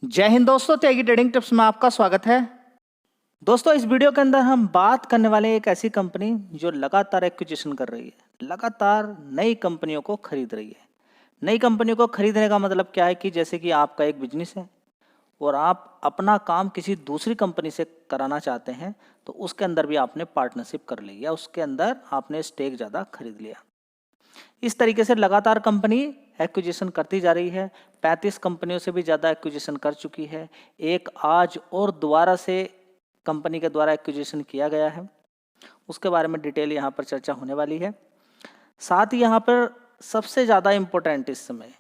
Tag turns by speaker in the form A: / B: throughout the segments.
A: जय हिंद दोस्तों, त्यागी trading tips में आपका स्वागत है। दोस्तों, इस वीडियो के अंदर हम बात करने वाले हैं एक ऐसी कंपनी जो लगातार एक्विजिशन कर रही है, लगातार नई कंपनियों को खरीद रही है। नई कंपनियों को खरीदने का मतलब क्या है कि जैसे कि आपका एक बिजनेस है और आप अपना काम किसी दूसरी कंपनी से कराना चाहते हैं, तो उसके अंदर भी आपने पार्टनरशिप कर ली या उसके अंदर आपने स्टेक ज़्यादा खरीद लिया। इस तरीके से लगातार कंपनी एक्विजिशन करती जा रही है। 35 कंपनियों से भी ज़्यादा एक्विजिशन कर चुकी है। एक आज और दोबारा से कंपनी के द्वारा एक्विजिशन किया गया है, उसके बारे में डिटेल यहाँ पर चर्चा होने वाली है। साथ ही यहाँ पर सबसे ज़्यादा इम्पोर्टेंट इस समय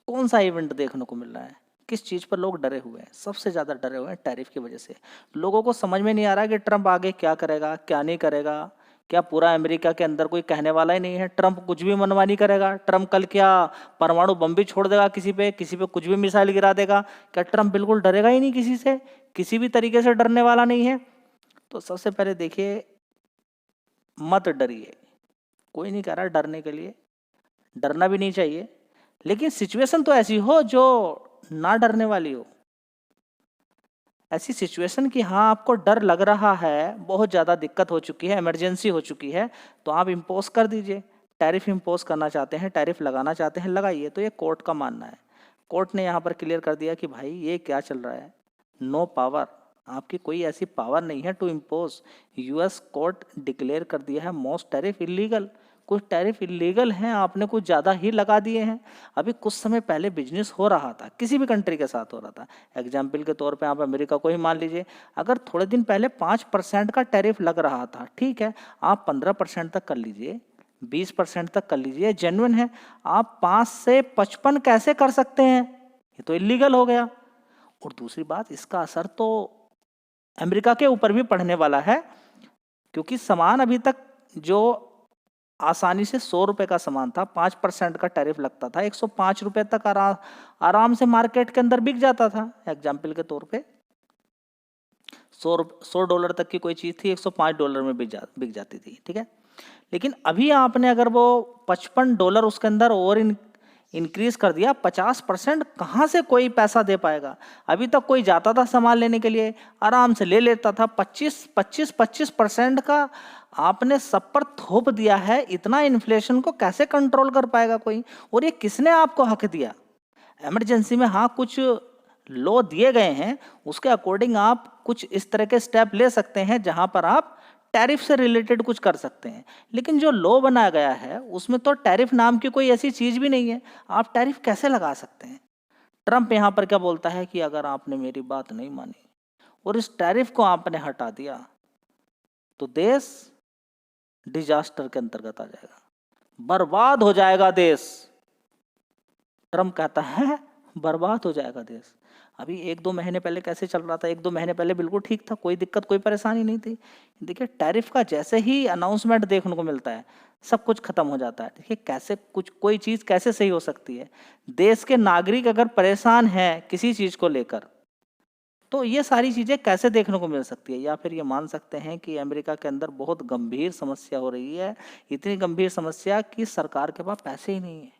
A: कौन सा इवेंट देखने को मिल रहा है, किस चीज़ पर लोग डरे हुए हैं? सबसे ज़्यादा डरे हुए हैं टैरिफ की वजह से। लोगों को समझ में नहीं आ रहा है कि ट्रंप आगे क्या करेगा, क्या नहीं करेगा। क्या पूरा अमेरिका के अंदर कोई कहने वाला ही नहीं है? ट्रंप कुछ भी मनमानी करेगा? ट्रंप कल क्या परमाणु बम भी छोड़ देगा किसी पे कुछ भी मिसाइल गिरा देगा? क्या ट्रंप बिल्कुल डरेगा ही नहीं किसी से, किसी भी तरीके से डरने वाला नहीं है? तो सबसे पहले देखिए, मत डरिए। कोई नहीं कह रहा डरने के लिए, डरना भी नहीं चाहिए, लेकिन सिचुएशन तो ऐसी हो जो ना डरने वाली हो। ऐसी सिचुएशन कि हाँ, आपको डर लग रहा है, बहुत ज़्यादा दिक्कत हो चुकी है, इमरजेंसी हो चुकी है, तो आप इम्पोज कर दीजिए। टैरिफ इम्पोज करना चाहते हैं, टैरिफ लगाना चाहते हैं, लगाइए। तो ये कोर्ट का मानना है। कोर्ट ने यहाँ पर क्लियर कर दिया कि भाई ये क्या चल रहा है, नो पावर, आपकी कोई ऐसी पावर नहीं है to impose. US court declare कर दिया है मोस्ट टैरिफ इलीगल। कुछ टैरिफ इलीगल हैं, आपने कुछ ज़्यादा ही लगा दिए हैं। अभी कुछ समय पहले बिजनेस हो रहा था, किसी भी कंट्री के साथ हो रहा था। एग्जाम्पल के तौर पे आप अमेरिका को ही मान लीजिए। अगर थोड़े दिन पहले 5% का टैरिफ लग रहा था, ठीक है, आप 15% तक कर लीजिए, 20% तक कर लीजिए, जेन्युइन है। आप 5 से 55 कैसे कर सकते हैं? ये तो इलीगल हो गया। और दूसरी बात, इसका असर तो अमेरिका के ऊपर भी पड़ने वाला है, क्योंकि सामान अभी तक जो आसानी से 100 रुपए का सामान था, 5% का टैरिफ लगता था, 105 रुपए तक आराम से मार्केट के अंदर बिक जाता था। एग्जाम्पल के तौर पे 100 डॉलर तक की कोई चीज़ थी, 105 डॉलर में बिक जाती थी, ठीक है। लेकिन अभी आपने अगर वो 55 डॉलर उसके अंदर और इंक्रीज कर दिया, 50%, कहाँ से कोई पैसा दे पाएगा? अभी तक कोई जाता था सामान लेने के लिए, आराम से ले लेता था। 25% का आपने सब पर थोप दिया है। इतना इन्फ्लेशन को कैसे कंट्रोल कर पाएगा कोई? और ये किसने आपको हक दिया? इमरजेंसी में हाँ, कुछ लॉ दिए गए हैं, उसके अकॉर्डिंग आप कुछ इस तरह के स्टेप ले सकते हैं जहां पर आप टैरिफ से रिलेटेड कुछ कर सकते हैं। लेकिन जो लॉ बनाया गया है उसमें तो टैरिफ नाम की कोई ऐसी चीज भी नहीं है। आप टैरिफ कैसे लगा सकते हैं? ट्रंप यहां पर क्या बोलता है कि अगर आपने मेरी बात नहीं मानी और इस टैरिफ को आपने हटा दिया, तो देश डिजास्टर के अंतर्गत आ जाएगा, बर्बाद हो जाएगा देश। ट्रम्प कहता है बर्बाद हो जाएगा देश। अभी 1-2 महीने पहले कैसे चल रहा था? 1-2 महीने पहले बिल्कुल ठीक था, कोई दिक्कत, कोई परेशानी नहीं थी। देखिए, टैरिफ का जैसे ही अनाउंसमेंट देखने को मिलता है, सब कुछ खत्म हो जाता है। देखिए, कैसे कुछ कोई चीज़ कैसे सही हो सकती है? देश के नागरिक अगर परेशान हैं किसी चीज़ को लेकर, तो ये सारी चीज़ें कैसे देखने को मिल सकती है? या फिर ये मान सकते हैं कि अमेरिका के अंदर बहुत गंभीर समस्या हो रही है, इतनी गंभीर समस्या कि सरकार के पास पैसे ही नहीं है।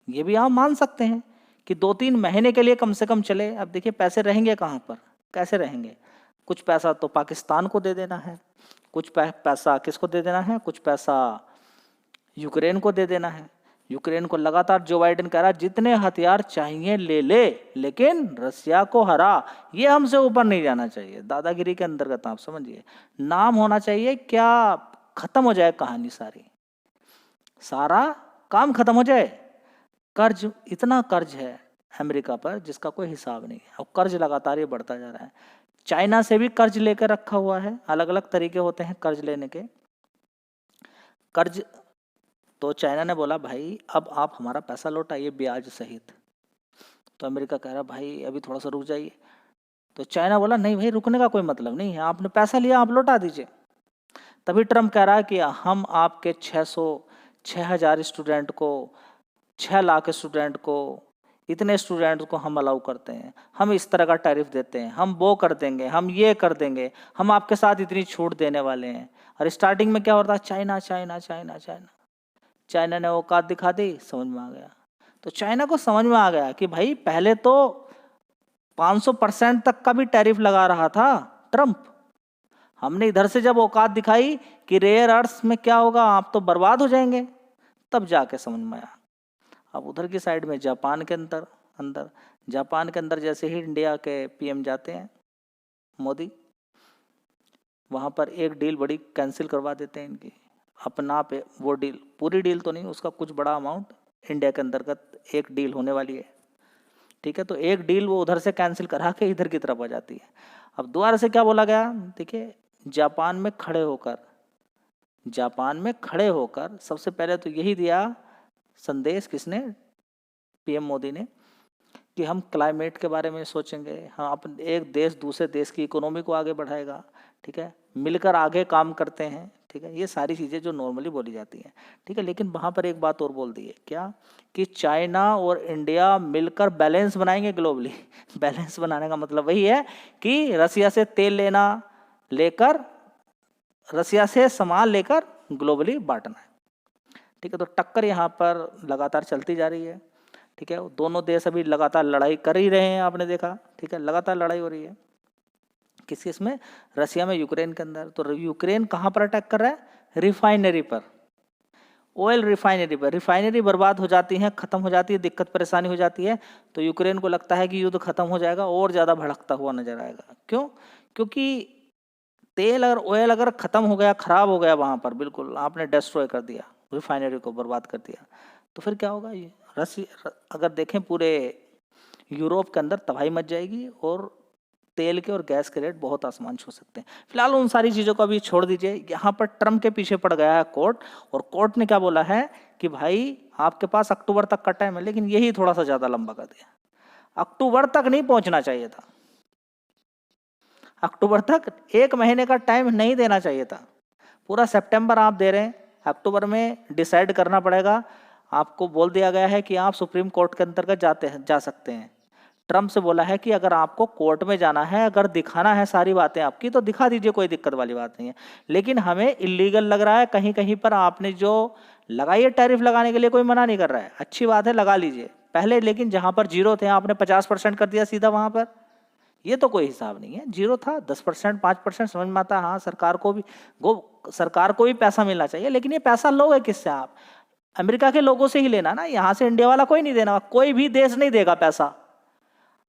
A: ये भी आप मान सकते हैं कि 2-3 महीने के लिए कम से कम चले। अब देखिए, पैसे रहेंगे कहाँ पर, कैसे रहेंगे? कुछ पैसा तो पाकिस्तान को दे देना है, कुछ पैसा किसको दे देना है, कुछ पैसा यूक्रेन को दे देना है। यूक्रेन को लगातार जो बाइडेन कह रहा है जितने हथियार चाहिए ले ले, लेकिन रसिया को हरा। ये हमसे ऊपर नहीं जाना चाहिए। दादागिरी के अंतर्गत आप समझिए, नाम होना चाहिए क्या, खत्म हो जाए कहानी, सारा काम खत्म हो जाए। कर्ज, इतना कर्ज है अमेरिका पर जिसका कोई हिसाब नहीं है, और कर्ज लगातार ये बढ़ता जा रहा है। चाइना से भी कर्ज लेकर रखा हुआ है, अलग अलग तरीके होते हैं कर्ज लेने के। कर्ज तो चाइना ने बोला भाई अब आप हमारा पैसा लौटाइए ब्याज सहित। तो अमेरिका कह रहा भाई अभी थोड़ा सा रुक जाइए। तो चाइना बोला नहीं भाई, रुकने का कोई मतलब नहीं है, आपने पैसा लिया, आप लौटा दीजिए। तभी ट्रम्प कह रहा है कि हम आपके 6,000 स्टूडेंट को, 6 लाख स्टूडेंट को, इतने स्टूडेंट्स को हम अलाउ करते हैं, हम इस तरह का टैरिफ देते हैं, हम वो कर देंगे, हम ये कर देंगे, हम आपके साथ इतनी छूट देने वाले हैं। और स्टार्टिंग में क्या हो रहा था? China China China China. China ने औकात दिखा दी, समझ में आ गया। तो चाइना को समझ में आ गया कि भाई पहले तो 500% तक का भी टैरिफ लगा रहा था ट्रम्प। हमने इधर से जब औकात दिखाई कि रेयर अर्थ्स में क्या होगा, आप तो बर्बाद हो जाएंगे, तब जाके समझ में आया। अब उधर की साइड में जापान के अंदर जापान के अंदर जैसे ही इंडिया के पीएम जाते हैं मोदी, वहाँ पर एक डील बड़ी कैंसिल करवा देते हैं इनकी अपना पे। वो डील, पूरी डील तो नहीं, उसका कुछ बड़ा अमाउंट इंडिया के अंतर्गत एक डील होने वाली है, ठीक है। तो एक डील वो उधर से कैंसिल करा के इधर की तरफ आ जाती है। अब दोबारा से क्या बोला गया, देखिए जापान में खड़े होकर सबसे पहले तो यही दिया संदेश, किसने, पीएम मोदी ने, कि हम क्लाइमेट के बारे में सोचेंगे, हम अपने एक देश दूसरे देश की इकोनॉमी को आगे बढ़ाएगा, ठीक है, मिलकर आगे काम करते हैं, ठीक है। ये सारी चीज़ें जो नॉर्मली बोली जाती हैं, ठीक है। लेकिन वहाँ पर एक बात और बोल दी है, क्या, कि चाइना और इंडिया मिलकर बैलेंस बनाएंगे ग्लोबली। बैलेंस बनाने का मतलब वही है कि रसिया से तेल लेकर रसिया से सामान लेकर ग्लोबली बांटना है, ठीक है। तो टक्कर यहाँ पर लगातार चलती जा रही है, ठीक है। दोनों देश अभी लगातार लड़ाई कर ही रहे हैं, आपने देखा, ठीक है, लगातार लड़ाई हो रही है। किस में, रसिया में, यूक्रेन के अंदर। तो यूक्रेन कहाँ पर अटैक कर रहा है, रिफाइनरी पर, ऑयल रिफाइनरी पर। रिफाइनरी बर्बाद हो जाती है, खत्म हो जाती है, दिक्कत परेशानी हो जाती है, तो यूक्रेन को लगता है कि युद्ध खत्म हो जाएगा और ज़्यादा भड़कता हुआ नजर आएगा। क्यों, क्योंकि तेल और ऑयल अगर खत्म हो गया, खराब हो गया वहाँ पर, बिल्कुल आपने डिस्ट्रॉय कर दिया, रिफाइनरी को बर्बाद कर दिया, तो फिर क्या होगा, ये रसिया अगर देखें पूरे यूरोप के अंदर तबाही मच जाएगी और तेल के और गैस के रेट बहुत आसमान छू सकते हैं। फिलहाल उन सारी चीज़ों को अभी छोड़ दीजिए। यहाँ पर ट्रम्प के पीछे पड़ गया है कोर्ट, और कोर्ट ने क्या बोला है कि भाई आपके पास अक्टूबर तक का टाइम है, लेकिन यही थोड़ा सा ज़्यादा लंबा कर दिया। अक्टूबर तक नहीं पहुँचना चाहिए था, अक्टूबर तक 1 महीने का टाइम नहीं देना चाहिए था। पूरा सितंबर आप दे रहे हैं, अक्टूबर में डिसाइड करना पड़ेगा। आपको बोल दिया गया है कि आप सुप्रीम कोर्ट के अंतर्गत जा सकते हैं। ट्रम्प से बोला है कि अगर आपको कोर्ट में जाना है, अगर दिखाना है सारी बातें आपकी, तो दिखा दीजिए, कोई दिक्कत वाली बात नहीं है। लेकिन हमें इलीगल लग रहा है, कहीं कहीं पर आपने जो लगाई है टैरिफ लगाने के लिए, कोई मना नहीं कर रहा है, अच्छी बात है, लगा लीजिए पहले। लेकिन जहाँ पर जीरो थे आपने 50% कर दिया सीधा वहाँ पर, ये तो कोई हिसाब नहीं है। जीरो था, 10%, 5% समझ में आता है, हाँ सरकार को भी पैसा मिलना चाहिए, लेकिन ये पैसा लोगे किससे आप, अमेरिका के लोगों से ही लेना ना, यहाँ से इंडिया वाला कोई नहीं देना, कोई भी देश नहीं देगा पैसा।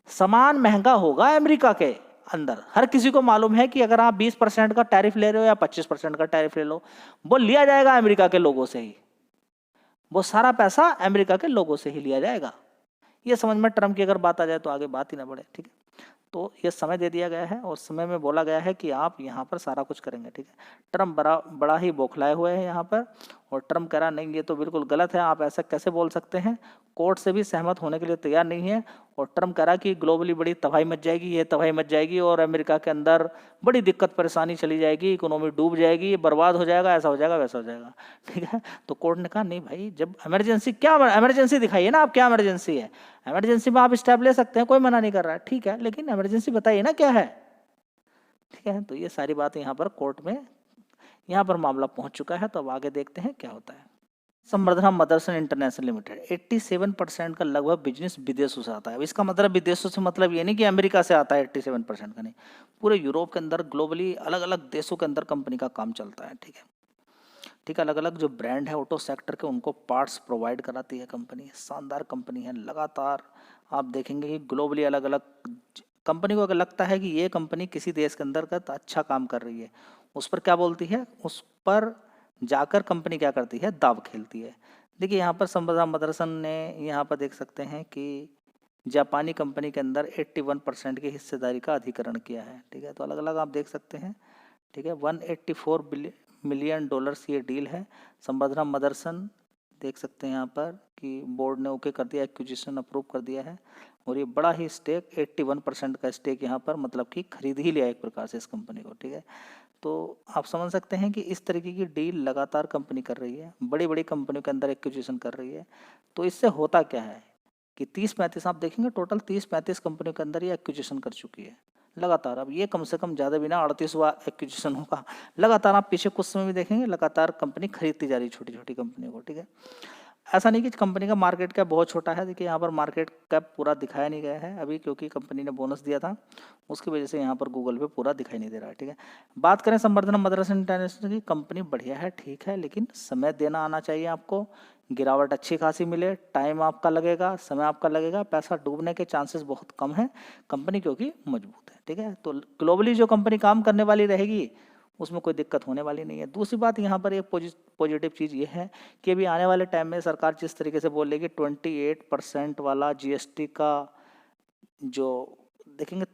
A: सामान महंगा होगा अमेरिका के अंदर, हर किसी को मालूम है कि अगर आप 20% का टैरिफ ले रहे हो या 25% का टैरिफ ले लो, वो लिया जाएगा अमेरिका के लोगों से ही, वो सारा पैसा अमेरिका के लोगों से ही लिया जाएगा। ये समझ में ट्रम्प की अगर बात आ जाए तो आगे बात ही ना बढ़े, ठीक है। तो ये समय दे दिया गया है और समय में बोला गया है कि आप यहाँ पर सारा कुछ करेंगे, ठीक है। ट्रम्प बड़ा ही बौखलाए हुए हैं यहाँ पर, और ट्रम्प कह रहा नहीं ये तो बिल्कुल गलत है, आप ऐसा कैसे बोल सकते हैं, कोर्ट से भी सहमत होने के लिए तैयार नहीं है। और ट्रम्प कह रहा कि ग्लोबली बड़ी तबाही मच जाएगी, ये तबाही मच जाएगी और अमेरिका के अंदर बड़ी दिक्कत परेशानी चली जाएगी, इकोनॉमी डूब जाएगी, बर्बाद हो जाएगा, ऐसा हो जाएगा, वैसा हो जाएगा, ठीक है। तो कोर्ट ने कहा नहीं भाई, जब इमरजेंसी, क्या इमरजेंसी दिखाइए ना आप, क्या इमरजेंसी है, इमरजेंसी में आप स्टेप ले सकते हैं, कोई मना नहीं कर रहा है, ठीक है, लेकिन इमरजेंसी बताइए ना क्या है, ठीक है। तो ये सारी बात यहाँ पर कोर्ट में, यहाँ पर मामला पहुँच चुका है। तो अब आगे देखते हैं क्या होता है। संवर्धना मदरसन इंटरनेशनल लिमिटेड, 87% का लगभग बिजनेस विदेशों से आता है। इसका मतलब विदेशों से मतलब ये नहीं कि अमेरिका से आता है, 87% का नहीं, पूरे यूरोप के अंदर ग्लोबली अलग अलग देशों के अंदर कंपनी का काम चलता है, ठीक है, ठीक है। अलग अलग जो ब्रांड है ऑटो सेक्टर के, उनको पार्ट्स प्रोवाइड कराती है कंपनी, शानदार कंपनी है। लगातार आप देखेंगे कि ग्लोबली अलग अलग कंपनी को अगर लगता है कि ये कंपनी किसी देश के अंदर का अच्छा काम कर रही है, उस पर क्या बोलती है, उस पर जाकर कंपनी क्या करती है, दाव खेलती है। देखिए यहाँ पर संवर्धना मदरसन ने, यहाँ पर देख सकते हैं कि जापानी कंपनी के अंदर 81% की हिस्सेदारी का अधिग्रहण किया है, ठीक है। तो अलग अलग आप देख सकते हैं, ठीक है। $184 मिलियन ये डील है। संवर्धना मदरसन देख सकते हैं यहाँ पर कि बोर्ड ने ओके कर दिया, एक्विजिशन अप्रूव कर दिया है, और ये बड़ा ही स्टेक 81% का स्टेक यहाँ पर मतलब कि खरीद ही लिया एक प्रकार से इस कंपनी को, ठीक है। तो आप समझ सकते हैं कि इस तरीके की डील लगातार कंपनी कर रही है, बड़ी बड़ी कंपनियों के अंदर एक्विजिशन कर रही है। तो इससे होता क्या है कि 30-35 आप देखेंगे टोटल 30-35 कंपनियों के अंदर ये एक्विजिशन कर चुकी है लगातार। अब ये कम से कम ज़्यादा भी ना 38वां एक्विजिशन होगा लगातार। आप पीछे कुछ समय भी देखेंगे लगातार कंपनी खरीदती जा रही है छोटी छोटी कंपनियों को, ठीक है। ऐसा नहीं कि कंपनी का मार्केट कैप बहुत छोटा है, देखिए यहाँ पर मार्केट कैप पूरा दिखाया नहीं गया है अभी, क्योंकि कंपनी ने बोनस दिया था, उसकी वजह से यहाँ पर गूगल पे पूरा दिखाई नहीं दे रहा है, ठीक है। बात करें संवर्धना मदरसा इंटरनेशनल की, कंपनी बढ़िया है, ठीक है, लेकिन समय देना आना चाहिए आपको, गिरावट अच्छी खासी मिले, टाइम आपका लगेगा, समय आपका लगेगा, पैसा डूबने के चांसेस बहुत कम है कंपनी, क्योंकि मजबूत है, ठीक है। तो ग्लोबली जो कंपनी काम करने वाली रहेगी उसमें कोई दिक्कत होने वाली नहीं है। दूसरी बात यहाँ पर एक पॉजिटिव चीज़ ये है कि अभी आने वाले टाइम में सरकार जिस तरीके से बोल रही है कि 28% वाला जीएसटी का जो देखेंगे,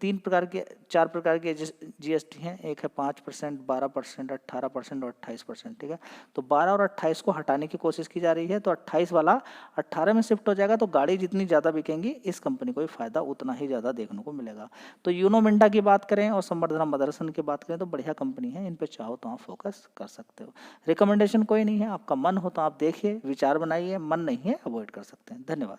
A: 4 प्रकार के जीएसटी हैं, एक है 5%, 12%, 18% और 28%, ठीक है। तो 12 और 28 को हटाने की कोशिश की जा रही है, तो 28 वाला 18 में शिफ्ट हो जाएगा, तो गाड़ी जितनी ज़्यादा बिकेंगी इस कंपनी को भी फायदा उतना ही ज़्यादा देखने को मिलेगा। तो यूनो मिंडा की बात करें और संवर्धना मदरसन की बात करें तो बढ़िया कंपनी है, इन पर चाहो तो आप फोकस कर सकते हो। रिकमेंडेशन कोई नहीं है, आपका मन हो तो आप देखिए, विचार बनाइए, मन नहीं है अवॉइड कर सकते हैं। धन्यवाद।